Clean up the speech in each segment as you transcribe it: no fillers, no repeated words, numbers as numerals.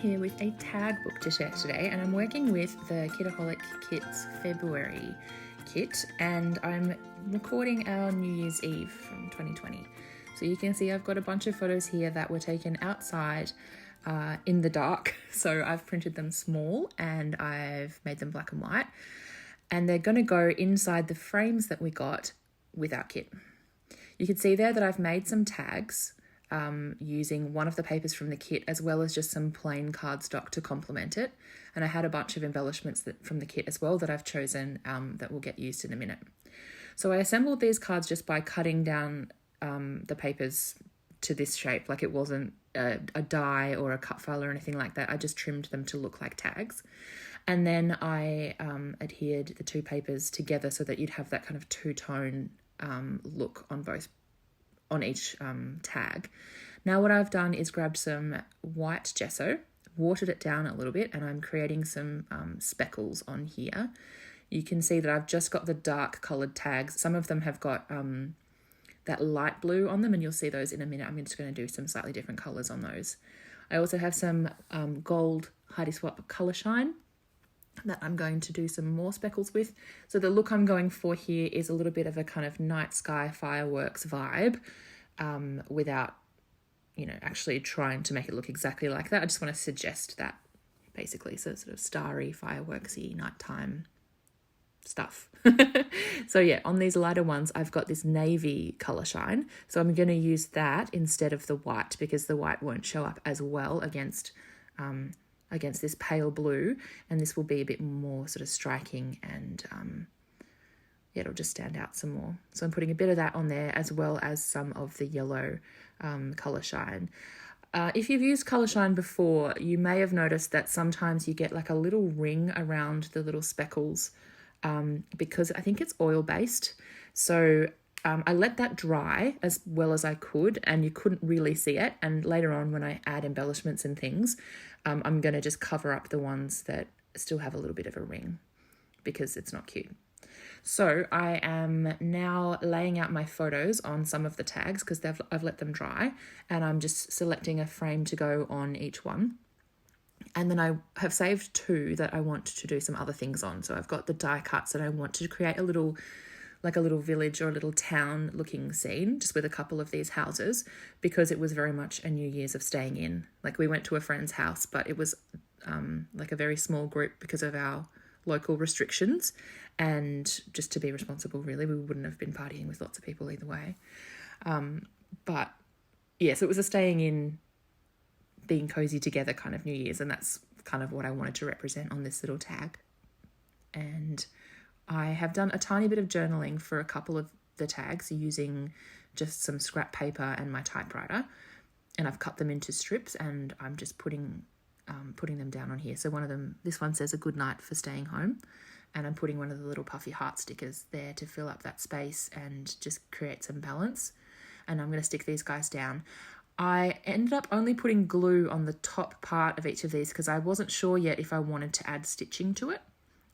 here with a tag book to share today, and I'm working with the Kitaholic Kits February kit, and I'm recording our New Year's Eve from 2020. So you can see I've got a bunch of photos here that were taken outside in the dark. So I've printed them small and I've made them black and white, and they're going to go inside the frames that we got with our kit. You can see there that I've made some tags using one of the papers from the kit, as well as just some plain cardstock to complement it. And I had a bunch of embellishments from the kit as well that I've chosen that will get used in a minute. So I assembled these cards just by cutting down the papers to this shape. Like, it wasn't a die or a cut file or anything like that. I just trimmed them to look like tags. And then I adhered the two papers together so that you'd have that kind of two-tone look on each tag. Now what I've done is grabbed some white gesso, watered it down a little bit, and I'm creating some speckles on here. You can see that I've just got the dark coloured tags. Some of them have got that light blue on them, and you'll see those in a minute. I'm just going to do some slightly different colours on those. I also have some gold Heidi Swap Colour Shine that I'm going to do some more speckles with. So the look I'm going for here is a little bit of a kind of night sky fireworks vibe, without, actually trying to make it look exactly like that. I just want to suggest that, basically. So sort of starry, fireworksy, nighttime stuff. So yeah, on these lighter ones, I've got this navy colour shine. So I'm going to use that instead of the white, because the white won't show up as well against this pale blue, and this will be a bit more sort of striking, and it'll just stand out some more. So I'm putting a bit of that on there, as well as some of the yellow colour shine. If you've used colour shine before, you may have noticed that sometimes you get like a little ring around the little speckles, because I think it's oil based. So I let that dry as well as I could, and you couldn't really see it. And later on, when I add embellishments and things, I'm going to just cover up the ones that still have a little bit of a ring, because it's not cute. So I am now laying out my photos on some of the tags, because I've let them dry, and I'm just selecting a frame to go on each one. And then I have saved two that I want to do some other things on. So I've got the die cuts that I want to create a little village or a little town looking scene, just with a couple of these houses, because it was very much a New Year's of staying in. Like, we went to a friend's house, but it was like a very small group because of our local restrictions, and just to be responsible, really. We wouldn't have been partying with lots of people either way. But yeah, so it was a staying in, being cozy together kind of New Year's, and that's kind of what I wanted to represent on this little tag. And I have done a tiny bit of journaling for a couple of the tags using just some scrap paper and my typewriter, and I've cut them into strips, and I'm just putting them down on here. So one of them, this one says a good night for staying home, and I'm putting one of the little puffy heart stickers there to fill up that space and just create some balance. And I'm going to stick these guys down. I ended up only putting glue on the top part of each of these because I wasn't sure yet if I wanted to add stitching to it.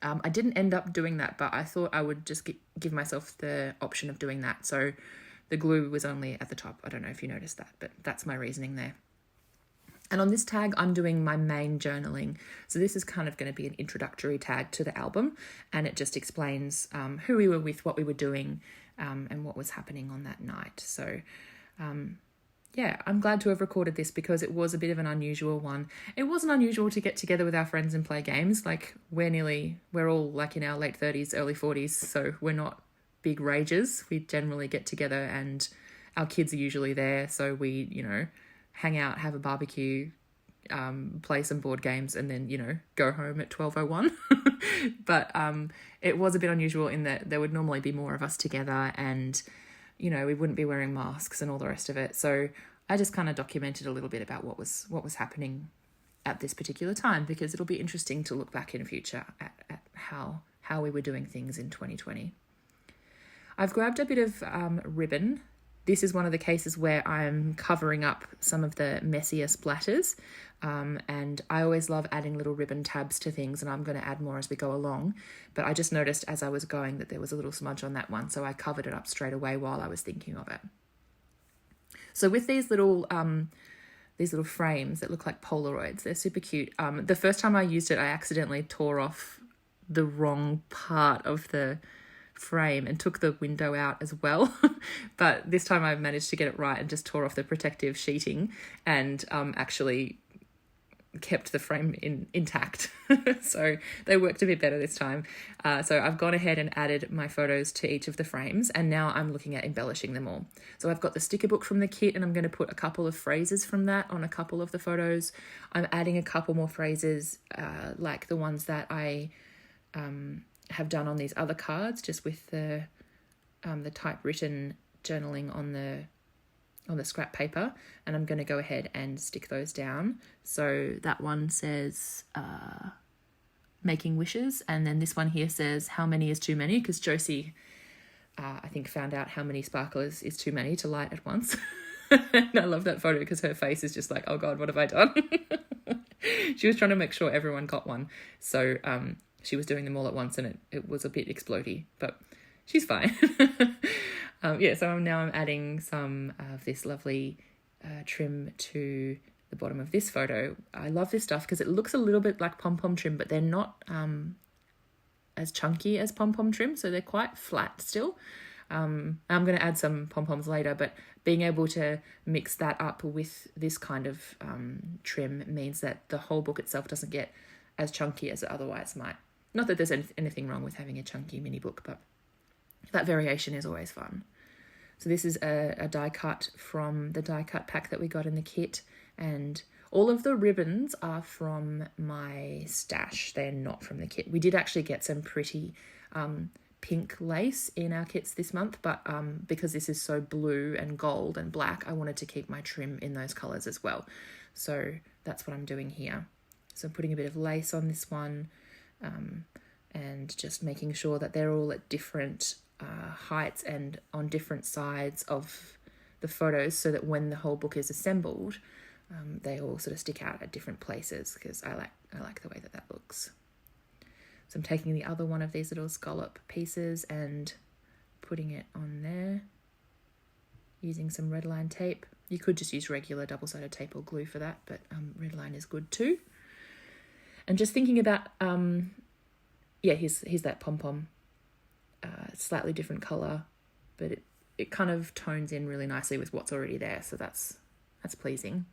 I didn't end up doing that, but I thought I would just give myself the option of doing that. So the glue was only at the top. I don't know if you noticed that, but that's my reasoning there. And on this tag, I'm doing my main journaling. So this is kind of going to be an introductory tag to the album, and it just explains who we were with, what we were doing, and what was happening on that night. So yeah, I'm glad to have recorded this because it was a bit of an unusual one. It wasn't unusual to get together with our friends and play games. Like, we're all like in our late 30s, early 40s, so we're not big ragers. We generally get together, and our kids are usually there, so we, hang out, have a barbecue, play some board games, and then, go home at 12:01. But it was a bit unusual in that there would normally be more of us together, and we wouldn't be wearing masks and all the rest of it. So I just kind of documented a little bit about what was happening at this particular time, because it'll be interesting to look back in the future at how we were doing things in 2020. I've grabbed a bit of ribbon. This is one of the cases where I'm covering up some of the messier splatters, and I always love adding little ribbon tabs to things, and I'm going to add more as we go along. But I just noticed as I was going that there was a little smudge on that one, so I covered it up straight away while I was thinking of it. So with these little these little frames that look like Polaroids. They're super cute. The first time I used it, I accidentally tore off the wrong part of the frame and took the window out as well. But this time I managed to get it right and just tore off the protective sheeting and actually kept the frame intact. So they worked a bit better this time. So I've gone ahead and added my photos to each of the frames, and now I'm looking at embellishing them all. So I've got the sticker book from the kit, and I'm going to put a couple of phrases from that on a couple of the photos. I'm adding a couple more phrases like the ones that I have done on these other cards, just with the typewritten journaling on the scrap paper, and I'm going to go ahead and stick those down. So that one says making wishes, and then this one here says how many is too many, because Josie I think found out how many sparklers is too many to light at once. And I love that photo because her face is just like, oh god, what have I done? She was trying to make sure everyone got one, so she was doing them all at once, and it was a bit explodey, but she's fine. So I'm adding some of this lovely trim to the bottom of this photo. I love this stuff because it looks a little bit like pom-pom trim, but they're not as chunky as pom-pom trim, so they're quite flat still. I'm going to add some pom-poms later, but being able to mix that up with this kind of trim means that the whole book itself doesn't get as chunky as it otherwise might. Not that there's anything wrong with having a chunky mini book, but that variation is always fun. So this is a die cut from the die cut pack that we got in the kit, and all of the ribbons are from my stash. They're not from the kit. We did actually get some pretty pink lace in our kits this month, but because this is so blue and gold and black, I wanted to keep my trim in those colours as well. So that's what I'm doing here. So I'm putting a bit of lace on this one, and just making sure that they're all at different heights and on different sides of the photos, so that when the whole book is assembled, they all sort of stick out at different places, because I like the way that looks. So I'm taking the other one of these little scallop pieces and putting it on there using some red line tape. You could just use regular double-sided tape or glue for that, but red line is good too. And just thinking about here's that pom-pom. Slightly different colour, but it kind of tones in really nicely with what's already there, so that's pleasing.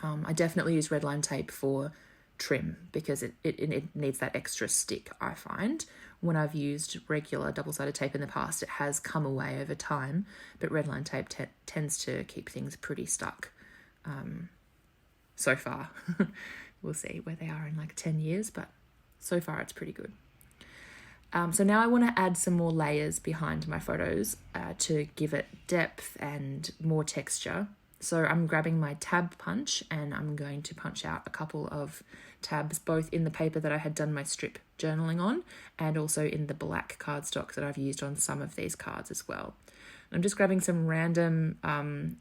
I definitely use red line tape for trim because it needs that extra stick, I find. When I've used regular double-sided tape in the past, it has come away over time, but red line tape tends to keep things pretty stuck so far. We'll see where they are in like 10 years, but so far it's pretty good. So now I want to add some more layers behind my photos to give it depth and more texture. So I'm grabbing my tab punch and I'm going to punch out a couple of tabs, both in the paper that I had done my strip journaling on and also in the black cardstock that I've used on some of these cards as well. I'm just grabbing some random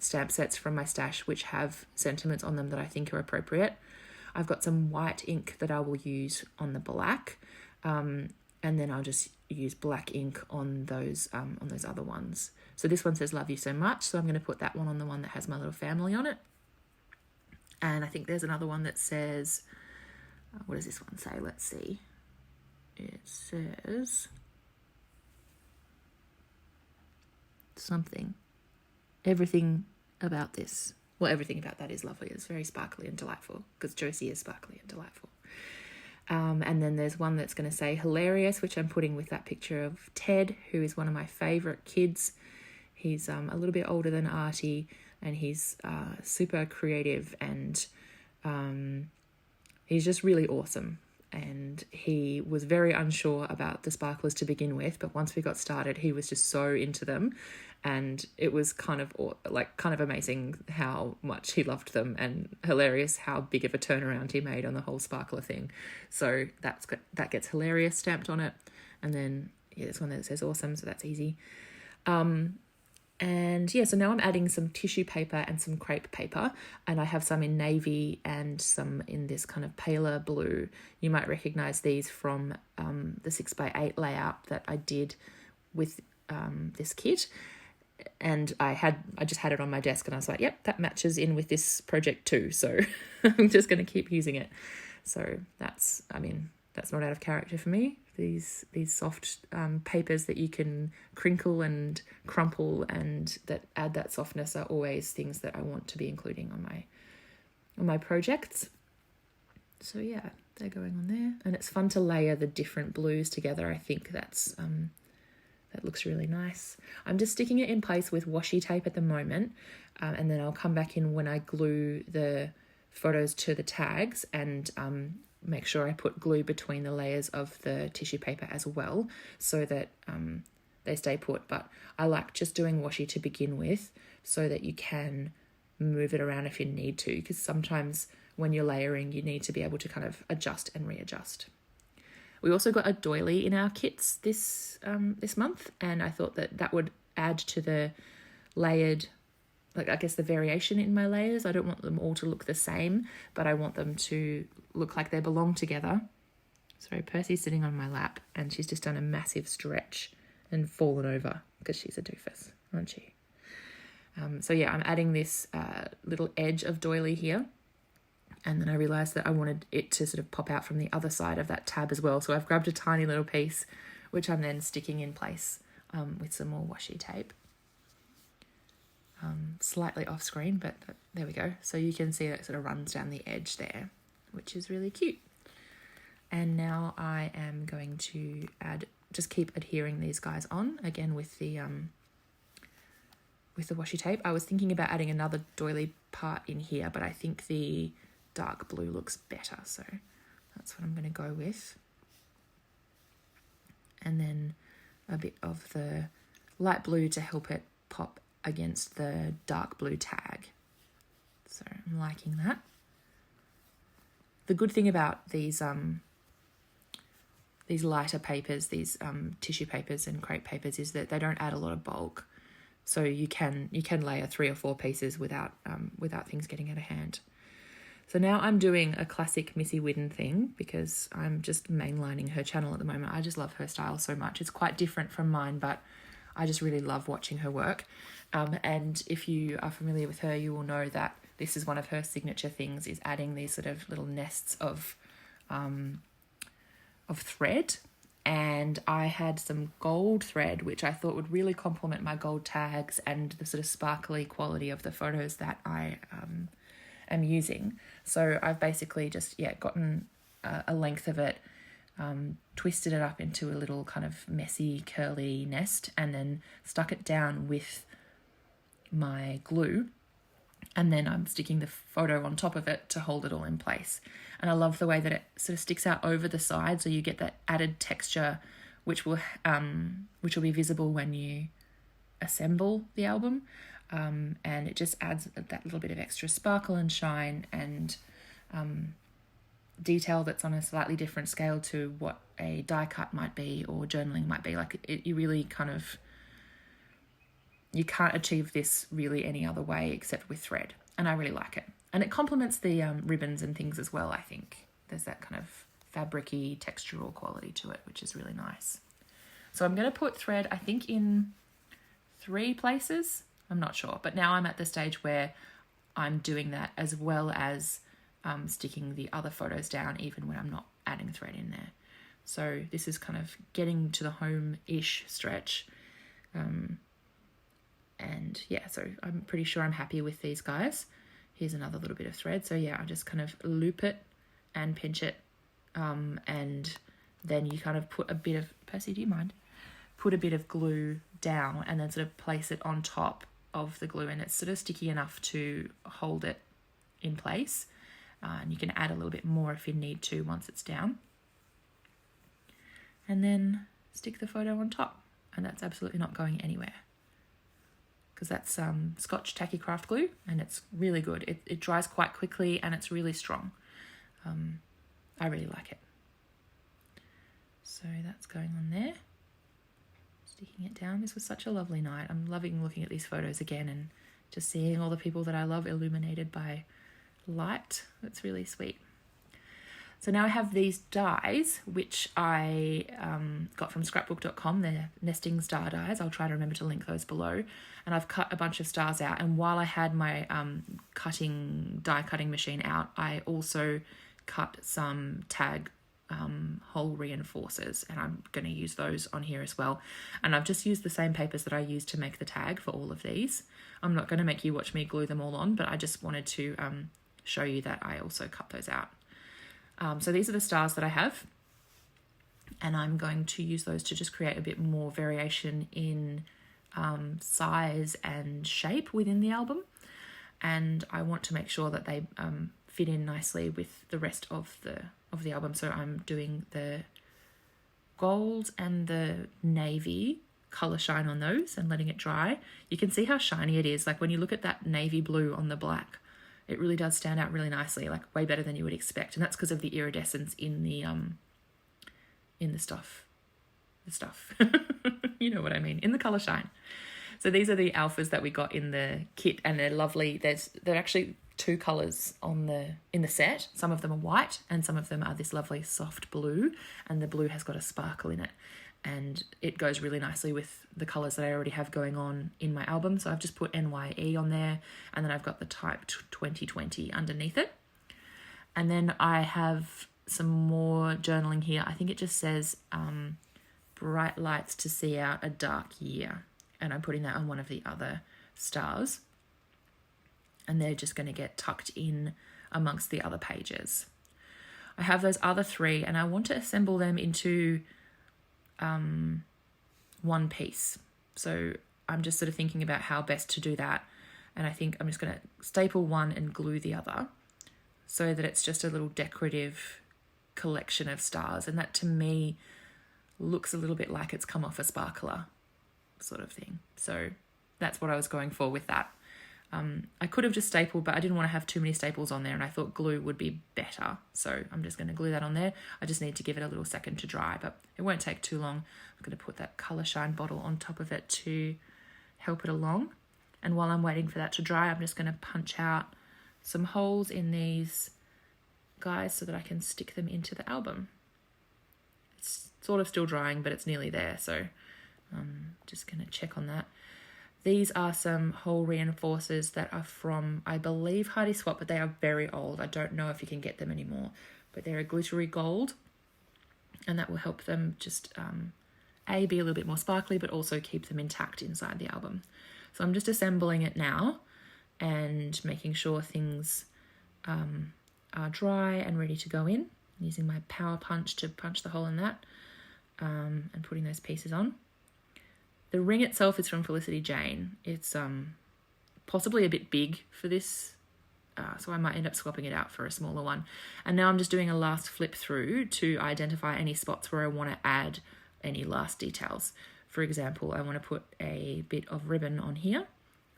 stamp sets from my stash which have sentiments on them that I think are appropriate. I've got some white ink that I will use on the black, and then I'll just use black ink on those other ones. So this one says love you so much, so I'm going to put that one on the one that has my little family on it. And I think there's another one that says, what does this one say? Let's see. It says something. Everything about this. Well, everything about that is lovely. It's very sparkly and delightful, because Josie is sparkly and delightful. And then there's one that's going to say hilarious, which I'm putting with that picture of Ted, who is one of my favourite kids. He's a little bit older than Artie, and he's super creative, and he's just really awesome. And he was very unsure about the sparklers to begin with, but once we got started, he was just so into them, and it was kind of amazing how much he loved them, and hilarious how big of a turnaround he made on the whole sparkler thing. So that gets hilarious stamped on it, and then there's one that says awesome, so that's easy. So now I'm adding some tissue paper and some crepe paper, and I have some in navy and some in this kind of paler blue. You might recognize these from the 6x8 layout that I did with this kit. and I just had it on my desk, and I was like, yep, that matches in with this project too. So I'm just going to keep using it. So that's not out of character for me. These soft papers that you can crinkle and crumple and that add that softness are always things that I want to be including on my projects. So yeah, they're going on there, and it's fun to layer the different blues together. I think that looks really nice. I'm just sticking it in place with washi tape at the moment, and then I'll come back in when I glue the photos to the tags and make sure I put glue between the layers of the tissue paper as well, so that they stay put. But I like just doing washi to begin with, so that you can move it around if you need to, because sometimes when you're layering you need to be able to kind of adjust and readjust. We also got a doily in our kits this month, and I thought that would add to the layered, like I guess the variation in my layers. I don't want them all to look the same, but I want them to look like they belong together. Sorry, Percy's sitting on my lap and she's just done a massive stretch and fallen over because she's a doofus, aren't she? So yeah, I'm adding this little edge of doily here, and then I realised that I wanted it to sort of pop out from the other side of that tab as well. So I've grabbed a tiny little piece, which I'm then sticking in place with some more washi tape. Slightly off screen, but there we go. So you can see that it sort of runs down the edge there, which is really cute. And now I am going to just keep adhering these guys on again with the washi tape. I was thinking about adding another doily part in here, but I think the dark blue looks better, so that's what I'm going to go with. And then a bit of the light blue to help it pop against the dark blue tag. So I'm liking that. The good thing about these lighter papers, these tissue papers and crepe papers, is that they don't add a lot of bulk. So you can layer 3 or 4 pieces without things getting out of hand. So now I'm doing a classic Missy Whidden thing, because I'm just mainlining her channel at the moment. I just love her style so much. It's quite different from mine, but I just really love watching her work. And if you are familiar with her, you will know that this is one of her signature things, is adding these sort of little nests of thread. And I had some gold thread, which I thought would really complement my gold tags and the sort of sparkly quality of the photos that I am using. So I've basically just gotten a length of it, twisted it up into a little kind of messy curly nest, and then stuck it down with my glue, and then I'm sticking the photo on top of it to hold it all in place. And I love the way that it sort of sticks out over the side, so you get that added texture which will be visible when you assemble the album. And it just adds that little bit of extra sparkle and shine and detail that's on a slightly different scale to what a die cut might be or journaling might be. Like you really you can't achieve this really any other way except with thread, and I really like it. And it complements the ribbons and things as well, I think. There's that kind of fabric-y textural quality to it, which is really nice. So I'm going to put thread, I think, in 3 places. I'm not sure, but now I'm at the stage where I'm doing that as well as sticking the other photos down, even when I'm not adding thread in there. So this is kind of getting to the home-ish stretch. And yeah, so I'm pretty sure I'm happy with these guys. Here's another little bit of thread. So yeah, I just kind of loop it and pinch it. And then you kind of put a bit of, Percy, do you mind? Put a bit of glue down and then sort of place it on top of the glue, and it's sort of sticky enough to hold it in place. And you can add a little bit more if you need to once it's down. And then stick the photo on top, and that's absolutely not going anywhere, because that's Scotch Tacky Craft glue, and it's really good. It dries quite quickly and it's really strong. I really like it. So that's going on there. Sticking it down. This was such a lovely night. I'm loving looking at these photos again and just seeing all the people that I love illuminated by light. It's really sweet. So now I have these dies, which I got from scrapbook.com. They're nesting star dies. I'll try to remember to link those below. And I've cut a bunch of stars out. And while I had my die cutting machine out, I also cut some tag hole reinforcers, and I'm going to use those on here as well. And I've just used the same papers that I used to make the tag for all of these. I'm not going to make you watch me glue them all on, but I just wanted to show you that I also cut those out. So these are the stars that I have, and I'm going to use those to just create a bit more variation in size and shape within the album. And I want to make sure that they fit in nicely with the rest of the album. So I'm doing the gold and the navy color shine on those and letting it dry. You can see how shiny it is. Like when you look at that navy blue on the black, it really does stand out really nicely, like way better than you would expect. And that's because of the iridescence in the stuff. The stuff. You know what I mean, in the color shine. So these are the alphas that we got in the kit, and they're lovely. They're actually two colors in the set. Some of them are white and some of them are this lovely soft blue, and the blue has got a sparkle in it, and it goes really nicely with the colors that I already have going on in my album. So I've just put NYE on there, and then I've got the type 2020 underneath it. And then I have some more journaling here. I think it just says bright lights to see out a dark year, and I'm putting that on one of the other stars, and they're just going to get tucked in amongst the other pages. I have those other three, and I want to assemble them into one piece. So I'm just sort of thinking about how best to do that, and I think I'm just going to staple one and glue the other so that it's just a little decorative collection of stars, and that to me looks a little bit like it's come off a sparkler sort of thing. So that's what I was going for with that. I could have just stapled, but I didn't want to have too many staples on there, and I thought glue would be better. So I'm just going to glue that on there. I just need to give it a little second to dry, but it won't take too long. I'm going to put that color shine bottle on top of it to help it along. And while I'm waiting for that to dry, I'm just going to punch out some holes in these guys so that I can stick them into the album. It's sort of still drying, but it's nearly there. So I'm just going to check on that. These are some hole reinforcers that are from, I believe, Heidi Swap, but they are very old. I don't know if you can get them anymore, but they're a glittery gold, and that will help them just, A, be a little bit more sparkly, but also keep them intact inside the album. So I'm just assembling it now and making sure things are dry and ready to go in. I'm using my power punch to punch the hole in that and putting those pieces on. The ring itself is from Felicity Jane. It's possibly a bit big for this, so I might end up swapping it out for a smaller one. And now I'm just doing a last flip through to identify any spots where I want to add any last details. For example, I want to put a bit of ribbon on here.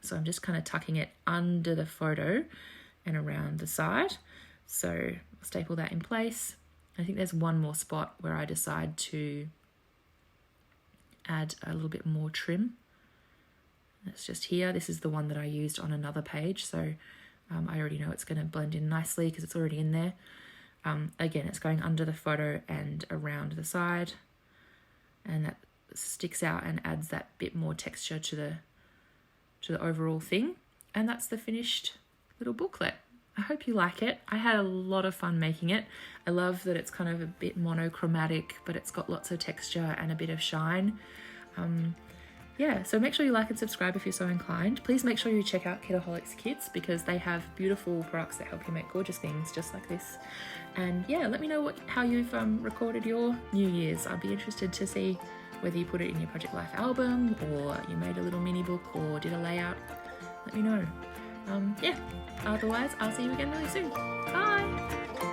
So I'm just kind of tucking it under the photo and around the side. So I'll staple that in place. I think there's one more spot where I decide to add a little bit more trim. That's just here. This is the one that I used on another page, so I already know it's going to blend in nicely because it's already in there. Again, it's going under the photo and around the side, and that sticks out and adds that bit more texture to the overall thing. And that's the finished little booklet. I hope you like it. I had a lot of fun making it. I love that it's kind of a bit monochromatic, but it's got lots of texture and a bit of shine. Yeah, so make sure you like and subscribe if you're so inclined. Please make sure you check out Kitaholic Kits because they have beautiful products that help you make gorgeous things just like this. And yeah, let me know how you've recorded your New Year's. I'd be interested to see whether you put it in your Project Life album or you made a little mini book or did a layout. Let me know. Yeah, otherwise I'll see you again really soon. Bye!